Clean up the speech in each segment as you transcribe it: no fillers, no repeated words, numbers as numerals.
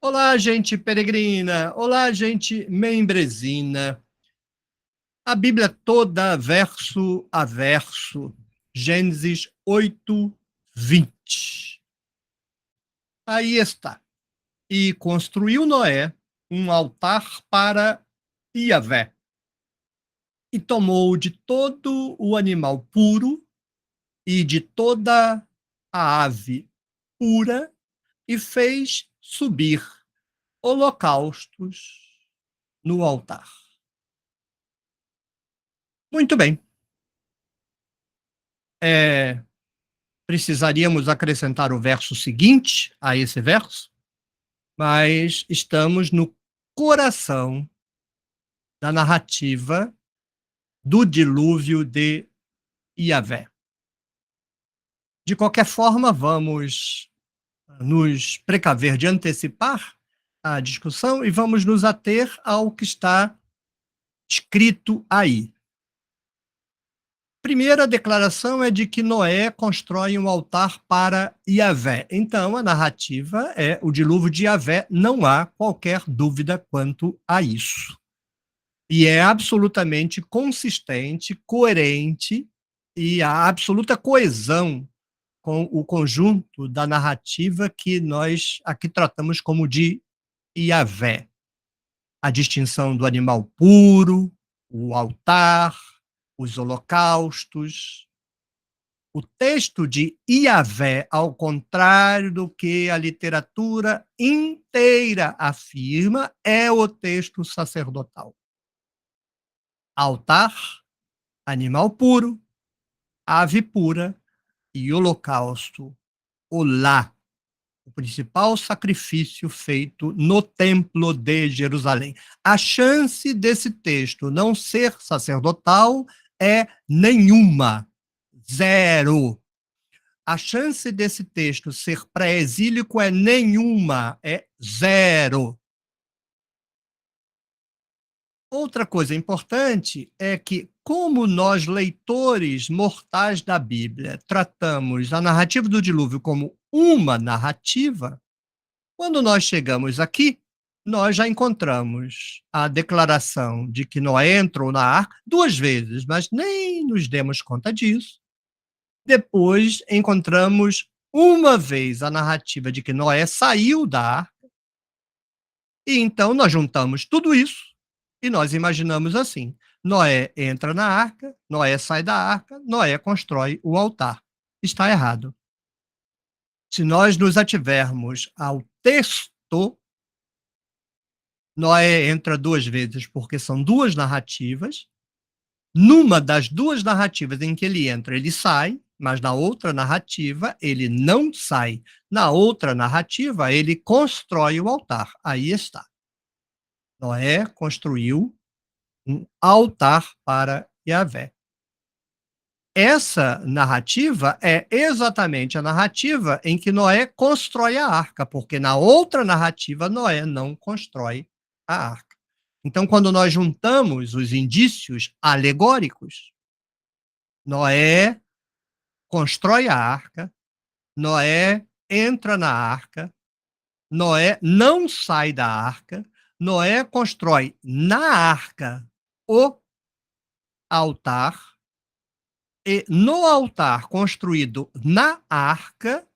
Olá, gente peregrina! Olá, gente membrezina! A Bíblia toda, verso a verso. Gênesis 8, 20. Aí está. E construiu Noé um altar para Iavé. E tomou de todo o animal puro e de toda a ave pura e fez subir holocaustos no altar. Muito bem. Precisaríamos acrescentar o verso seguinte a esse verso, mas estamos no coração da narrativa do dilúvio de Iavé. De qualquer forma, vamos nos precaver de antecipar a discussão e vamos nos ater ao que está escrito aí. Primeira declaração é de que Noé constrói um altar para Iavé. Então, a narrativa é o dilúvio de Iavé, não há qualquer dúvida quanto a isso. E é absolutamente consistente, coerente e a absoluta coesão com o conjunto da narrativa que nós aqui tratamos como de Iavé. A distinção do animal puro, o altar, os holocaustos. O texto de Iavé, ao contrário do que a literatura inteira afirma, é o texto sacerdotal. Altar, animal puro, ave pura e holocausto, olá, o principal sacrifício feito no Templo de Jerusalém. A chance desse texto não ser sacerdotal é nenhuma, zero. A chance desse texto ser pré-exílico é nenhuma, é zero. Outra coisa importante é que, como nós, leitores mortais da Bíblia, tratamos a narrativa do dilúvio como uma narrativa, quando nós chegamos aqui, nós já encontramos a declaração de que Noé entrou na arca 2 vezes, mas nem nos demos conta disso. Depois encontramos uma vez a narrativa de que Noé saiu da arca, e então nós juntamos tudo isso e nós imaginamos assim: Noé entra na arca, Noé sai da arca, Noé constrói o altar. Está errado. Se nós nos ativermos ao texto, Noé entra 2 vezes porque são 2 narrativas. Numa das 2 narrativas em que ele entra, ele sai, mas na outra narrativa ele não sai. Na outra narrativa, ele constrói o altar. Aí está. Noé construiu um altar para Yahvé. Essa narrativa é exatamente a narrativa em que Noé constrói a arca, porque na outra narrativa Noé não constrói a arca. Então, quando nós juntamos os indícios alegóricos, Noé constrói a arca, Noé entra na arca, Noé não sai da arca, Noé constrói na arca o altar, e no altar construído na arca,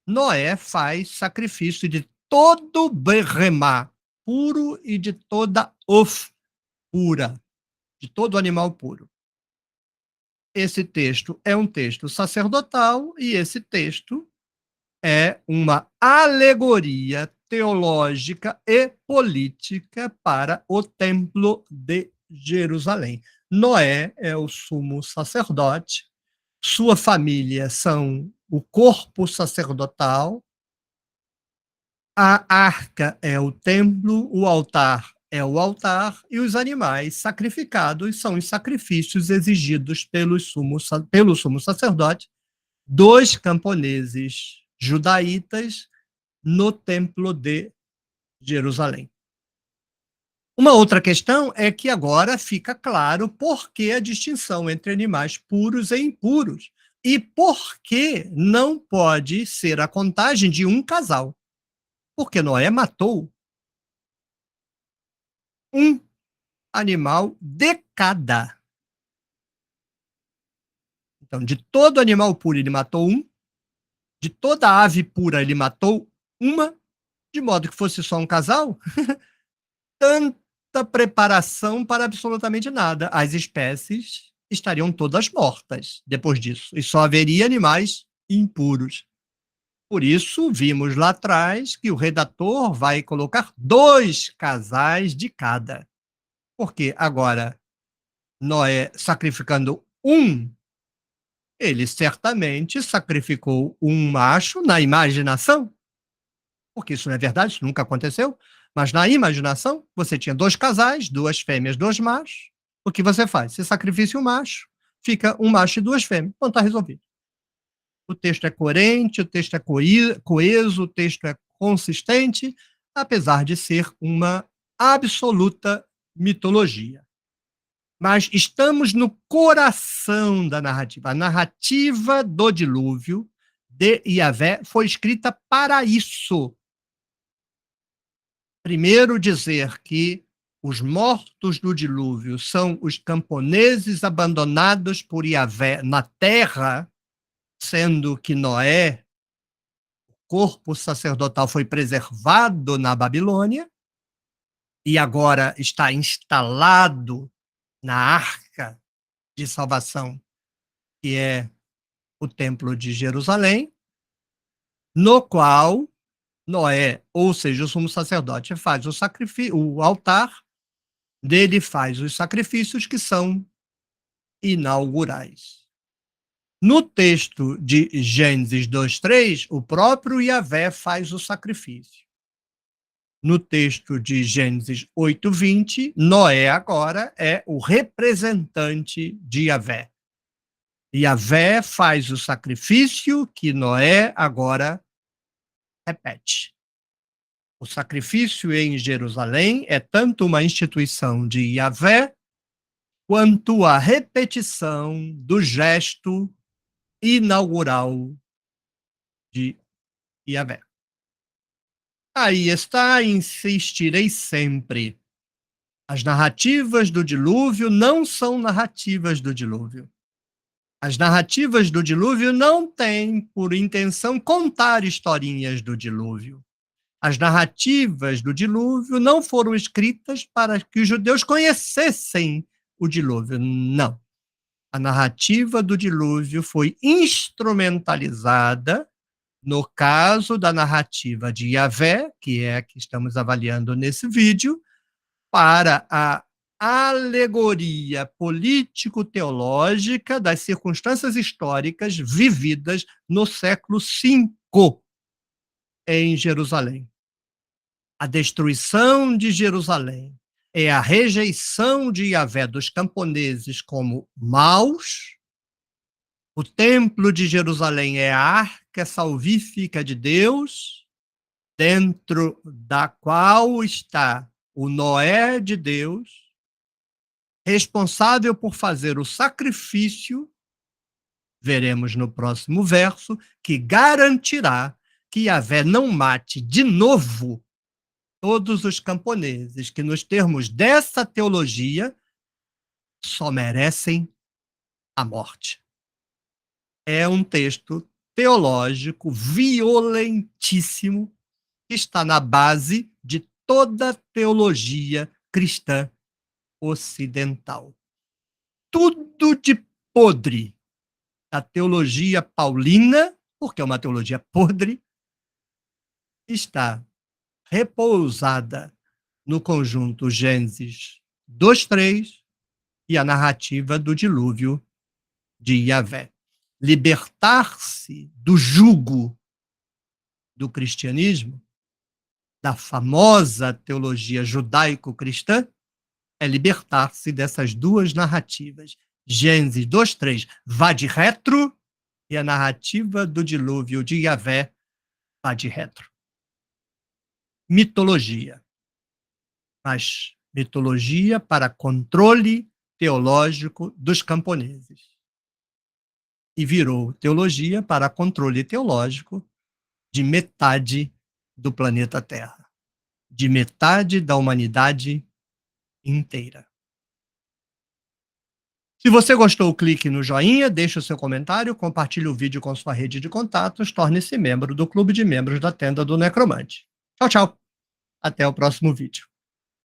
Noé faz sacrifício de todo berremá puro e de toda of pura, de todo animal puro. Esse texto é um texto sacerdotal e esse texto é uma alegoria teológica e política para o Templo de Jerusalém. Noé é o sumo sacerdote, sua família são o corpo sacerdotal, a arca é o templo, o altar é o altar, e os animais sacrificados são os sacrifícios exigidos pelo sumo sacerdote dos camponeses judaítas no Templo de Jerusalém. Uma outra questão é que agora fica claro por que a distinção entre animais puros e impuros e por que não pode ser a contagem de um casal. Porque Noé matou um animal de cada. Então, de todo animal puro, ele matou um. De toda ave pura, ele matou uma. De modo que fosse só um casal, tanta preparação para absolutamente nada. As espécies estariam todas mortas depois disso. E só haveria animais impuros. Por isso, vimos lá atrás que o redator vai colocar 2 casais de cada. Porque agora, Noé sacrificando um, ele certamente sacrificou um macho na imaginação, porque isso não é verdade, isso nunca aconteceu, mas na imaginação, você tinha 2 casais, 2 fêmeas, 2 machos. O que você faz? Você sacrifica um macho, fica um macho e 2 fêmeas. Então está resolvido. O texto é coerente, o texto é coeso, o texto é consistente, apesar de ser uma absoluta mitologia. Mas estamos no coração da narrativa. A narrativa do dilúvio de Yahvé foi escrita para isso. Primeiro, dizer que os mortos do dilúvio são os camponeses abandonados por Yahvé na terra, sendo que Noé, o corpo sacerdotal, foi preservado na Babilônia e agora está instalado na arca de salvação, que é o Templo de Jerusalém, no qual Noé, ou seja, o sumo sacerdote, faz o sacrifício, o altar dele faz os sacrifícios que são inaugurais. No texto de Gênesis 2:3, o próprio Yahvé faz o sacrifício. No texto de Gênesis 8:20, Noé agora é o representante de Yahvé. Yahvé faz o sacrifício que Noé agora repete. O sacrifício em Jerusalém é tanto uma instituição de Yahvé, quanto a repetição do gesto inaugural de Yahvé. Aí está, insistirei sempre. As narrativas do dilúvio não são narrativas do dilúvio. As narrativas do dilúvio não têm por intenção contar historinhas do dilúvio. As narrativas do dilúvio não foram escritas para que os judeus conhecessem o dilúvio. Não. A narrativa do dilúvio foi instrumentalizada, no caso da narrativa de Yahvé, que é a que estamos avaliando nesse vídeo, para a alegoria político-teológica das circunstâncias históricas vividas no século V em Jerusalém. A destruição de Jerusalém é a rejeição de Yahvé dos camponeses como maus. O templo de Jerusalém é a arca salvífica de Deus, dentro da qual está o Noé de Deus, responsável por fazer o sacrifício, veremos no próximo verso, que garantirá que Yahvé não mate de novo todos os camponeses, que nos termos dessa teologia só merecem a morte. É um texto teológico violentíssimo que está na base de toda teologia cristã ocidental. Tudo de podre da teologia paulina, porque é uma teologia podre, está repousada no conjunto Gênesis 2:3 e a narrativa do dilúvio de Yahvé. Libertar-se do jugo do cristianismo, da famosa teologia judaico-cristã, é libertar-se dessas duas narrativas. Gênesis 2:3 vá de retro e a narrativa do dilúvio de Yahvé vá de retro. Mitologia. Mas mitologia para controle teológico dos camponeses. E virou teologia para controle teológico de metade do planeta Terra, de metade da humanidade inteira. Se você gostou, clique no joinha, deixe o seu comentário, compartilhe o vídeo com sua rede de contatos, torne-se membro do clube de membros da Tenda do Necromante. Tchau, tchau. Até o próximo vídeo.